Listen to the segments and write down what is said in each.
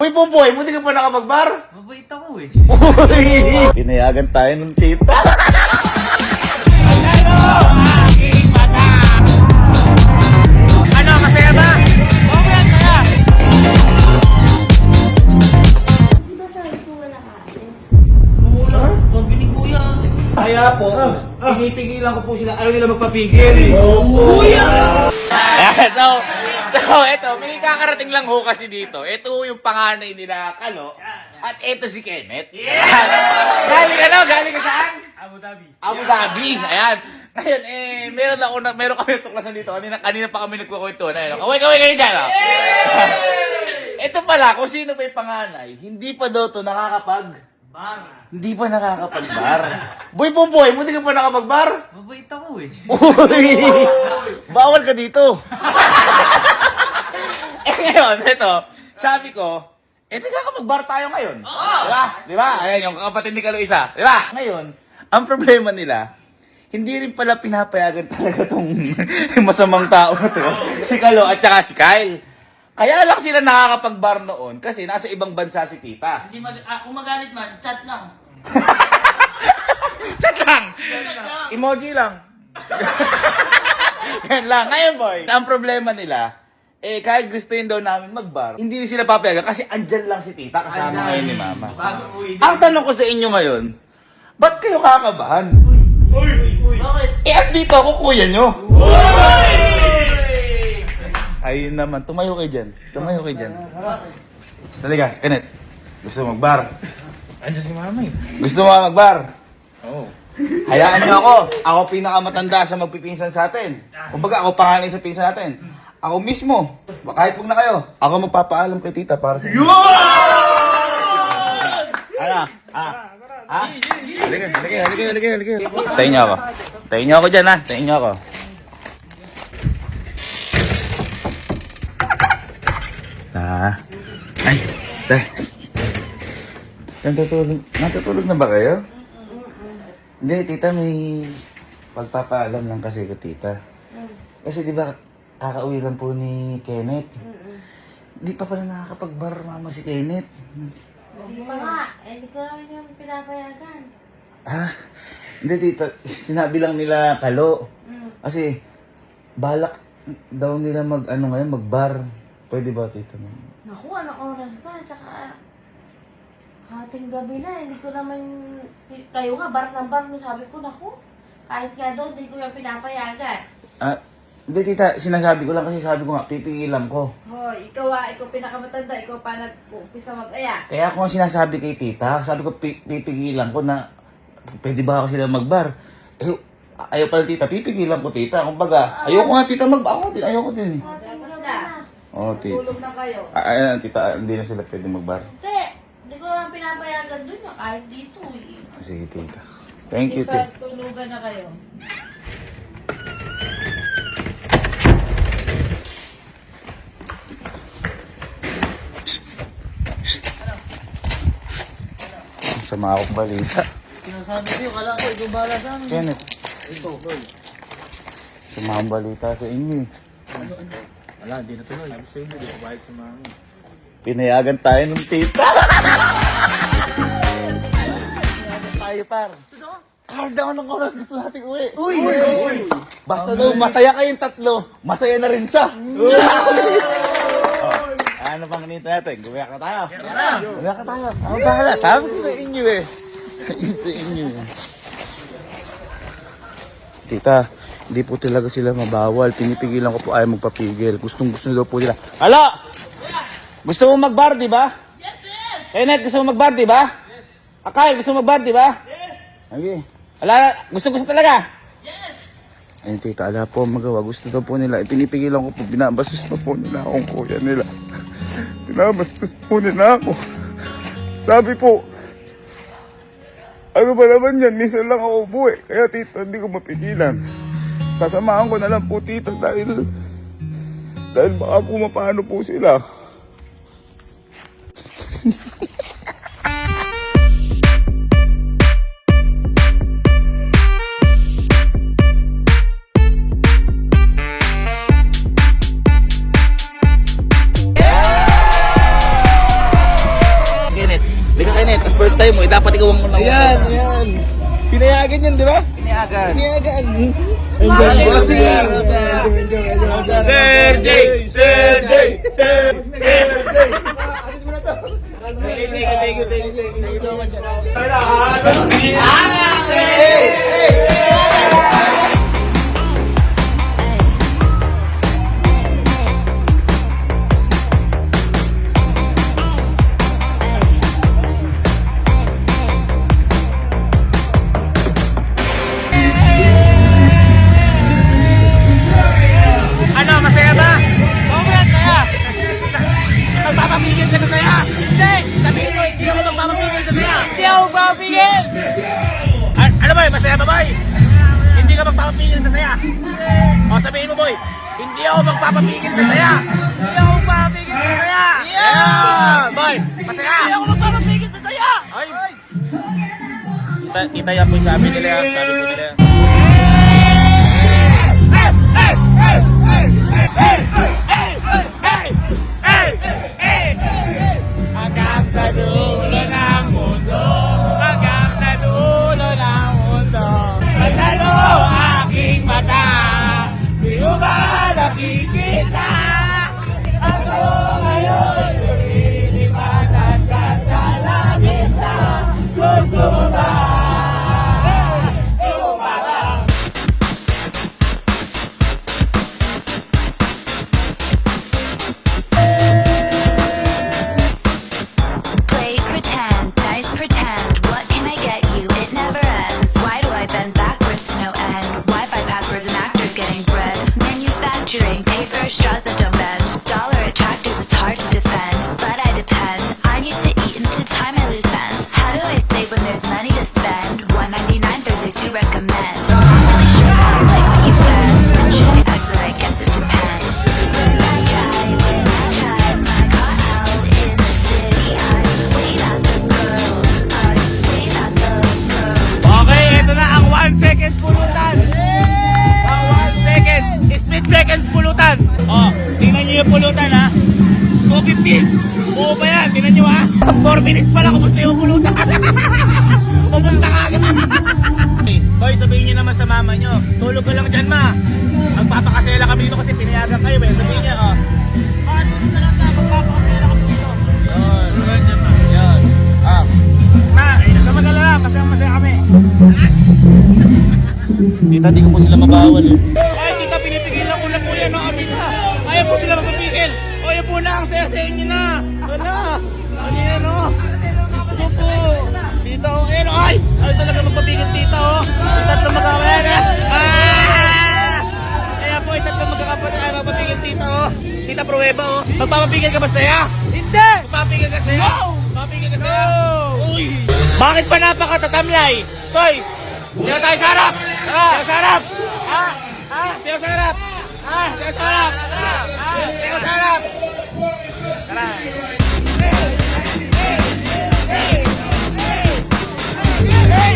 Uy, Pumpoy, hindi ka pa nakapag-bar? Mabait ako eh. Uy! Pinayagan tayo ng tita. Ano, masaya ba? Oo, masaya. Di ba sabi ko wala ka, Alex? Wala. Sabi ni Kuya. Kaya po, pinipigilan ko po sila. Ayaw nila magpapigil. Kuya! So, eto, may kakarating lang ho kasi dito. Ito yung panganay nila, Kalo. At ito si Kenneth. Galing ka saan? Abu Dhabi. Abu Dhabi. Ayan. Ngayon, meron kami tuklasan dito. Kanina pa kami nagkukwento. Kaway kayo dyan, oh. Ito pala, kung sino pa yung panganay, hindi pa daw to nakakapag... Bar. Hindi pa nakakapag-bar. Boy, Pumpoy, hindi ka pa nakapag-bar? Mabait ako eh. Uy! Bawal ka dito. Ngayon, ito, sabi ko, mag-bar tayo ngayon. Di ba? Ayan, yung kapatid ni Kalo isa. Di ba? Ngayon, ang problema nila, hindi rin pala pinapayagan talaga tong masamang tao na to. Si Kalo at saka si Kyle. Kaya lang sila nakakapag-bar noon kasi nasa ibang bansa si tita. Kung magalit man, chat lang. Chat lang! Emoji lang. Yan lang. Ngayon, boy, ang problema nila, kahit gustuin daw namin mag-bar, hindi sila papayagan kasi andyan lang si tita kasama ngayon ni mama. Ang tanong ko sa inyo ngayon, ba't kayo kakabahan? Bakit? Andito ako kuya nyo. Ayun naman, tumayo kayo dyan. Talaga, Kenneth, gusto mo mag-bar? Andiyan si Mama eh. Gusto mo mag-bar? Oo. Hayaan niyo ako. Ako pinakamatanda sa magpipinsan sa atin. Kumbaga, ako pangalan sa pinsan natin. Ako mismo. Kahit huwag na kayo. Ako magpapaalam kay tita para sa inyo. Ano? Halika. Tayin niyo ako. Tayin niyo ako dyan, ha? Tayin niyo ako. Ay, natutulog na ba kayo? Hindi, tita, may pagpapaalam lang kasi ko, tita. Kasi di ba, kakauwi lang po ni Kenneth. Di pa pala nakakapag-bar mama si Kenneth. Hindi pa nga, hindi ko naman yung pinapayagan. Hindi, tita, sinabi lang nila Kalo. Kasi, balak daw nila mag-bar. Pwede ba, tita? Naku, anong oras na? Tsaka, hating gabi na, hindi ko naman, kayo nga, bar ng bar, sabi ko, naku, kahit nga doon, hindi ko yung pinapayagan. Hindi, tita, sinasabi ko lang kasi sabi ko nga, pipigilan ko. Hoy, ikaw pinakamatanda, ikaw pa nag-umpisa mag-aya. Kaya ako sinasabi kay tita, sabi ko pipigilan ko na pwede ba ako sila mag-bar? Ayaw pala tita, pipigilan ko tita. Kumbaga, ayoko nga tita mag-bar. Ayoko din. Hating gabi na. Oo, tita. Tulog na kayo. Ayan, tita, hindi na sila pwede mag-bar. Hindi ko naman pinapayagan doon, kahit dito eh. Sige, tita. Thank you, tita. Tulugan na kayo. Sama akong balita. Sinasabi ko, kala ko ikaw bahala sa amin. Kenneth, sama akong balita sa inyo eh. Wala, di na tuloy. Sabi sa'yo, di ko bayad sa Mama. Pinayagan tayo ng tita. Tayo, par. Kahit daw ng oras gusto natin uwi. Uy! Basta daw masaya kayong tatlo, masaya na rin siya. Ano pang nito natin? Gumiyak na tayo. Gumiyak na tayo. Ako bahala. Sabi ko sa inyo eh. Sa inyo. Tita, hindi po talaga sila mabawal. Pinipigilan ko po ayaw magpapigil. Gustong-gusto daw po nila. Hala! Gusto mo mag-bar, di ba? Yes! Kenneth, gusto mo mag-bar, di ba? Yes! Akay, gusto mo mag-bar, di ba? Yes! Okay. Ala, gusto talaga? Yes! Ayun, tita, ala po magawa. Gusto daw po nila. Pinipigilan ko po. Binabastos na po nila akong kuya nila. Binabastos po nila ako. Sabi po, ano ba naman yan? Minsan lang ako buhay. Kaya tita, hindi ko mapigilan. Sasamahan ko na lang po tita dahil baka po mapano po sila. Hintay mo, dapat ikaw ang unang. Yan. Pinayagan yan, di ba? Pinayagan. Pinayagan. Enjoy, bossing. Sir J! Sir J! Sir J! Thank you so much. Ano, masaya ba? Oo, masaya. Magpapapigil ka sa saya? Hindi! Sabihin mo, hindi ako magpapapigil sa saya. Hindi ako magpapapigil! Ano boy, masaya ba boy? Hindi ka magpapapigil sa saya? O sabihin mo boy, hindi ako magpapapigil sa saya. Hindi ako magpapapigil sa saya. Yeah! Boy, masaya? Hindi ako magpapapigil sa saya. Ay! Kita yan po yung sabi nila, sabi po nila. Hanggang sa dulo ng mundo, hanggang sa dulo ng mundo, matalo aking mata, di mo ba nakikita? Ako ngayon lumilipatan ka sa langit na gusto mo ba? Play pretend, nice pretend. What can I get you? It never ends. Why do I bend backwards to no end? Wi-Fi passwords and actors getting bread. Manufacturing paper straws that don't bend. Dollar attractors, it's hard to defend, but I depend. I need to eat into time I lose sense. How do I save when there's money to spend? $1.99 Thursdays to recommend. I'm really sure that I like what you said. But should I exit? I guess it depends. When I drive my car out in the city, I wait at the girls. I wait at the girls. Okay, ito na ang 1 second pulutan. Ang 1 second, split seconds pulutan. Oh, tingnan nyo yung pulutan ha. 2:15. Buo pa yan, tingnan nyo ha. 4 minutes pa lang, kumusta yung pulutan. Pumunta ka agad. Boy, sabihin nyo naman sa mama nyo, tulog ka lang dyan ma. Magpapakasela kami dito kasi pinayagan kayo eh. Sabihin nyo, oh. Tulog ka lang dyan, magpapakasela kami dito. Yun. Yun. Ah. Naman na lang, masaya kami. Tita, di ko po sila mabawal eh. Ay, tita, pinipigilan ko lang po yan, no? Amin na. Ayaw po sila mapapigil. O, yan po na, ang saya-saya nyo na. Wala. Ano yan, no? Ito po. Tita, o, ayun, ay! Ay, talaga magpapigil, tita, o. Tatlo magkakayan, eh. Ah! Kaya po, tatlo magkakapan, ay, magpapigil, tita, o. Tita, pruweba, o. Magpapapigil ka ba saya? Hindi! Magpapigil ka saya? No! Magpapigil ka saya? Uy! Bakit pa napakatatamlay? Toy! Sino tayo sa harap? Sino sa harap? Ha? Ha? Sino sa harap? Ha? Sino sa harap? Ha? Sino sa harap? Tara. Play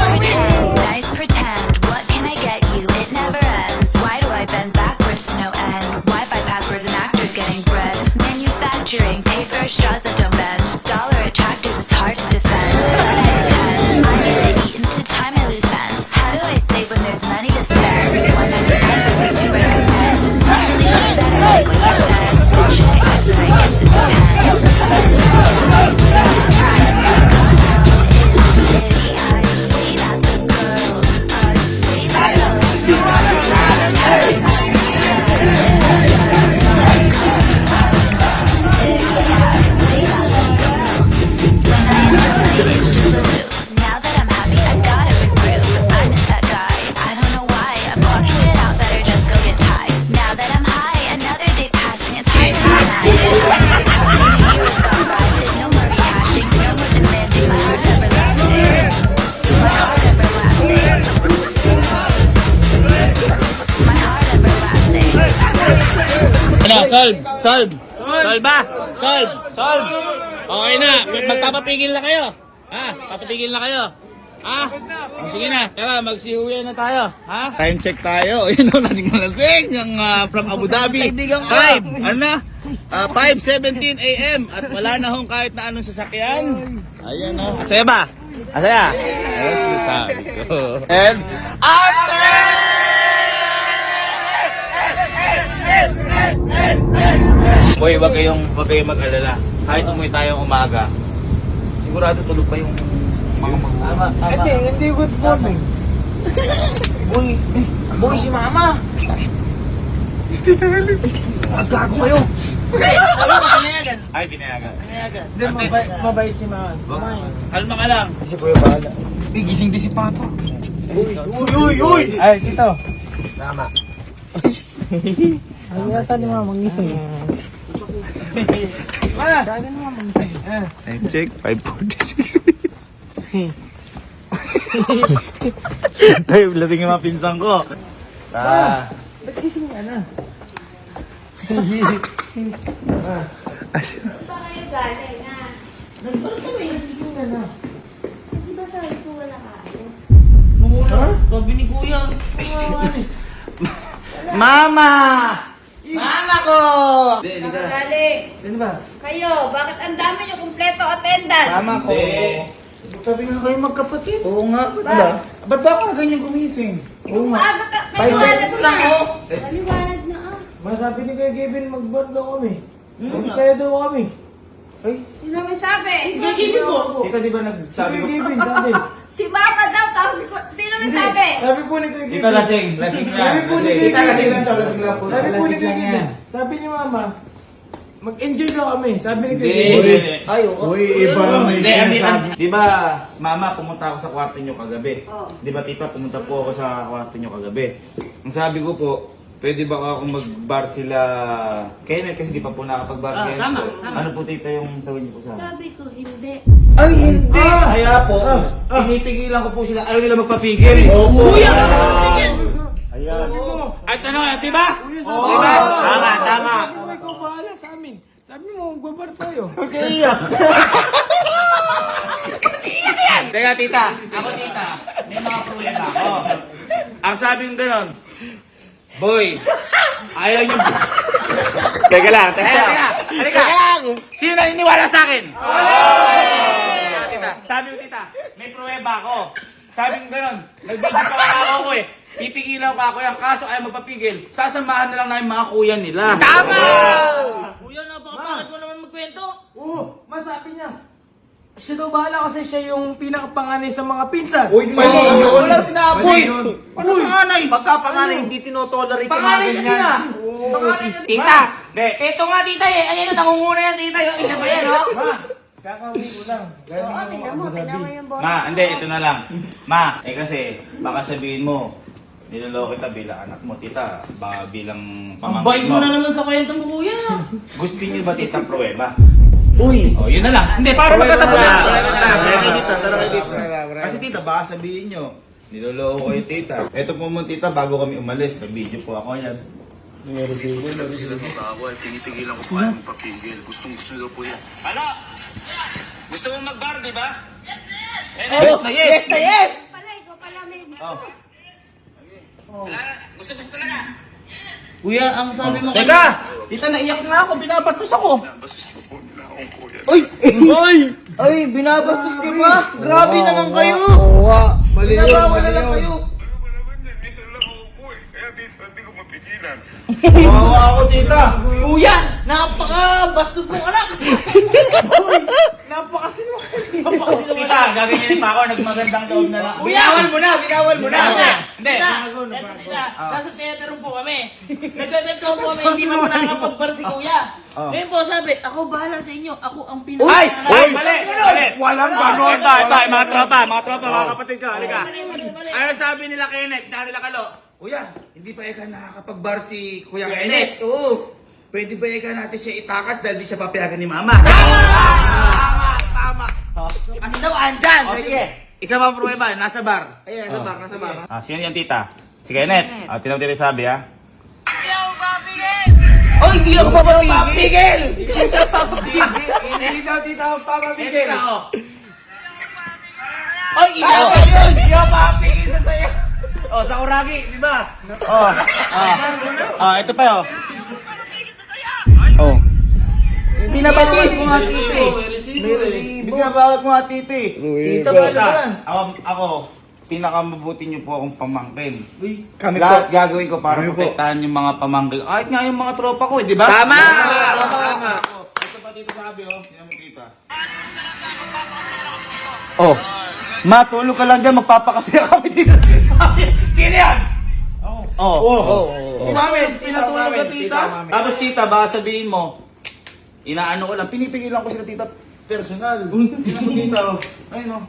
pretend, nice pretend. What can I get you? It never ends. Why do I bend backwards to no end? Wi-Fi passwords and actors getting bread. Manufacturing paper straws that don't bend. Dollar attractors, it's hard to defend. But I depend. I need to eat into time I lose sense. How do I save when there's money to spend? $1.99 Thursdays to recommend. I'm really sure that I like what you said. But should I exit? I guess it depends. Trying to get caught out in the city. I wait at the girls. I wait at the it's just a loop. Now that I'm happy, I got a big groove. I miss that guy, I don't know why. I'm clocking it out, better just go get tied. Now that I'm high, another day passing, it's hard to deny. The years gone by, there's no more rehashing, no more demanding. My heart everlasting. My heart everlasting. My heart everlasting. Ano, solve! Solve! Solve ba? Solve! Solve! Okay na, magpapapigil na kayo. Ha? Papapigil na kayo. Ha? Oh, sige na, tara, magsiuwi na tayo. Ha? Time check tayo. Yun o, lasing yung from Abu Dhabi. 5:17 a.m. At wala na hong kahit na anong sasakyan. Ayan o. Asaya ba? Asaya? Yes, sabi ko. And, boy, wag kayong mag-alala. Kahit umuwi tayong umaga, sigurado tulog pa yung mga Hindi good morning. Boy, si mama. Gago kayo. Ay, binayagan. Hindi, mabait si mama. Kalma ka lang. Kasi kuya bahala. Gising din si Papa. Uy! Ay, dito. Tama. Ano yata ni mama gising? Ma! Kaya ni mama gising. Time check, 5:46. Tayo, lasing yung mga pinsan ko. Ba't gising ka na? Pa kayo galing, ha? Gising ka na. Di ba sabi ko wala kain? Ha? Sabi ni Kuya. Mama! Mama ko! Hindi ka. Galing. Sino ba? Kayo, bakit ang dami nyo kumpleto attendance? Mama ko. Sabi nga kayo magkapatid. Oo nga. Ba? Ba't ba ako ganyan gumising? Oo nga. Maaga ka, may liwanag lang oh. Maliwanag na, ah. Masabi ni Kuya Kevin mag-bar daw kami. Magsaya daw kami. Ay, Sino may sabi? Kevin po. Tita, di ba nagsabi Kuya ko? Kevin, sabi. Si Mama daw, tapos sino may sabi? Sabi po ni Kuya Kevin. Tita, lasing. Lasing yan. Sabi po ni Lasing. Kuya Tita, lasing Kevin. lang to. Lasing lang po. Sabi po ni Kuya Kevin. Sabi ni Mama, mag-enjoy daw kami. Sabi ni Kuya Hindi, Kevin. hindi. Ay, uy, iba naman Hindi, di ba, Mama, pumunta ako sa kwarto nyo kagabi. Oo. Di ba, Tita, pumunta po ako sa kwarto nyo kagabi. Ang sabi ko po, pwede ba ako mag-bar sila Kenneth kasi di pa po nakapag-bar si Kenneth. Ano po, Tita, yung sawin niyo po sa akin? Sabi ko, hindi. Ay, hindi! Kaya po, pinipigilan ko po sila. Ayaw nila magpapigil. Kuya! Ayan. At ano, di ba? Di ba? Tama, tama. Sabi ko, bahala sa amin. Sabi mo, magbabar tayo. Okay. Teka, Tita. Ako, Tita. May mga pruweba ako. Ang sabi ng ganon, boy, ayaw niyo... Teka lang, teka. Halika. Sino naniniwala sa akin? Tita, sabi ko, Tita, may pruweba ako. Sabi ko ganon, nag-video pa ako eh. Pipigilan ko ako yan, kaso ayaw magpapigil. Sasamahan na lang namin mga kuya nila. Tama! Kuya, napakapangit mo naman magkwento. Oo, masabi niya. Siya daw bahala kasi siya yung pinakapanganay sa mga pinsan. Uy, Mali yun. Walang sinaboy. Ano panganay? Pagkapanganay, hindi tinotolerate yung mga ganyan. Tita! Ito nga, Tita eh. Ayan, nangunguna yan, Tita. Yung isa pa yan, oh. Ma, kakauwi ko lang. Oo, tingnan mo yung boss. Ma, hindi, ito na lang. Ma, kasi, baka sabihin mo, niloloko kita bilang anak mo, Tita. Baka bilang pamangkin mo. naman sa kwento mo, kuya. Gusto niyo ba, Tita, pruweba? Uy, Oh, yun na lang. Hindi, para magkatapos na. Tara Tara, kasi, Tita, baka sabihin nyo, niloloko ko yung Tita. Ito po mo, Tita, bago kami umalis, nag-video po ako yan. Huwag sila mabawal. Pinipigilan ko po ayaw magpapigil. Gustong-gusto daw po yan. Ano? Gusto mo mag-bar, di ba? Yes na yes! Pala, ikaw pala may gusto. Gusto-gusto lang ah. kuya, ang sabi mo Teka! Tita, naiyak na ako. Binabastos ako. Ay, binabastos ka ba? Grabe naman kayo. Mali yun. Binabawa na lang kayo. Kawawa ako, Tita. Kuya, napaka-bastos mong anak. Napakasinungaling. Tita, gaganyanin pa ako. Nagmagandang loob na lang. Binawal mo na. Hindi. Nasa theater po kami. Nagkaganto po kami, hindi pa po nakakapagbar si Kuya. Ngayon po sabi, ako bahala sa inyo, ako ang pinaka... Ay! Mali! Walang ganon! Ito, mga tropa, mga kapatid ko, halika. Ano sabi nila Kenneth, nila Kalo? Kuya, hindi pa ika nakakapag-bar si Kuya Kenneth? Oo. Pwede ba ika natin siya itakas dahil di siya papayagan ni Mama? Tama! Kasi daw andyan! Sige. Isa pa pruweba, nasa bar. Ayan, nasa bar. Sino yan, Tita? Si Kenneth. Tinaw tira sabi, ha? Oh, hindi ako papapigil! Hindi daw, di daw, papapigil. Tita, oh. Ay, ikaw yun! Hindi ako makapigil sa sayo. Oh, sa Uragi, di ba? Oh, ito pa oh. Oh. Binabawal ko nga titi. Binabawal ko nga titi. Tita, paano ba yan? Ako, pinakamabuti niyo po akong pamangkin. Kami Lahat gagawin ko para protektahan yung mga pamangkin. Kahit nga yung mga tropa ko, di ba? Tama! Ito pa dito sabi, oh. Sino mo kita? Oh. Matulog ka lang dyan, magpapakasaya kami dito. Sino yan? Oh. Mami, pinatulog ka tita. Tapos tita, baka sabihin mo, inaano ko lang, pinipigilan ko sila tita personal. Tingnan mo tita, oh. Ayun, oh.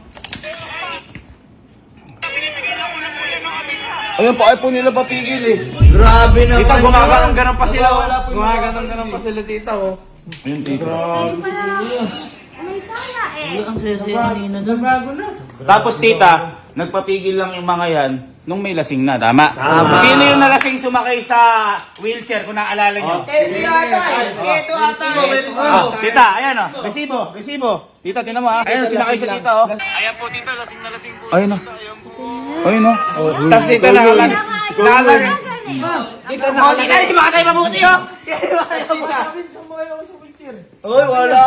Ayun po, ay po nila papigil eh. Grabe naman. Tita, gumaganon-ganon pa sila, Wala wala po po yung gumaganon pa sila, tita, oh. Ayun tita. May sana eh. Ang saya-saya kanina doon. Tapos tita, nagpapigil lang yung mga yan nung may lasing na, tama? Sino yung nalasing sumakay sa wheelchair kung naalala nyo? Ito ata! Ito ata! Tita, ayan o. Resibo. Tita, tinan mo ha. Ayan, sinakay siya tita o. Ayan po tita, lasing na lasing po. Ayun o. Ayun o. Tapos tita, nakalan. Tita, hindi ba kayo mabuti oh? Uy, wala.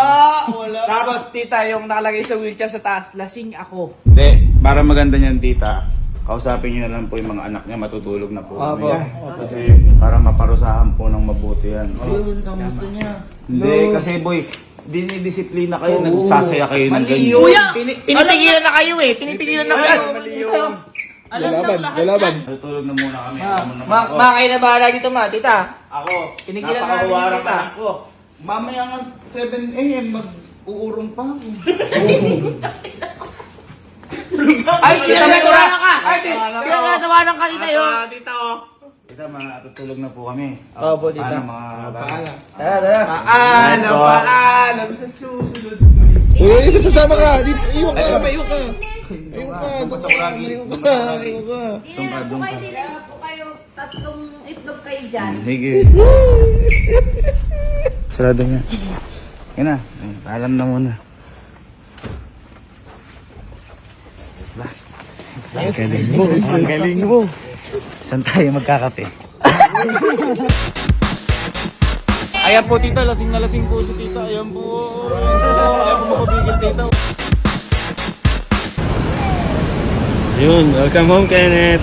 Tapos tita, yung nakalagay sa wheelchair sa taas, lasing ako. Hindi, para maganda niyan tita, kausapin niyo na lang po yung mga anak niya, matutulog na po. kami. Kasi para maparusahan po ng mabuti yan. Kamusta niya? Hindi, kasi boy, dinidisiplina kayo, nagsasaya kayo ng ganyan. Kuya! Pinipigilan na kayo eh! Pinipigilan na kayo! Alam ng lahat yan. Tutulog na muna kami. Kayo na bahala dito ma, tita. Ako, Pinigilan napakawaran namin kita. ka ko. Mamaya nga 7 a.m. mag-uurong pa ako. Ay, tinatawanan ka! Ay, Tinatawanan ka tita yun! Tita, oh. Tita, matutulog na po kami. Opo, tita. Paano mga Tara. Paalam sa susunod. Uy, sasama ka. Iwan ka. Iwan ka. Kaya po kayo, tatlong itlog kayo dyan. Hige. Sarado niya. Yan na. Paalam na muna. Ang galing mo. Saan tayo magkakape? Ayan po tita, lasing na lasing po si tita. Ayan po. Ayan po mapapigil tita. Yun, welcome home, Kenneth.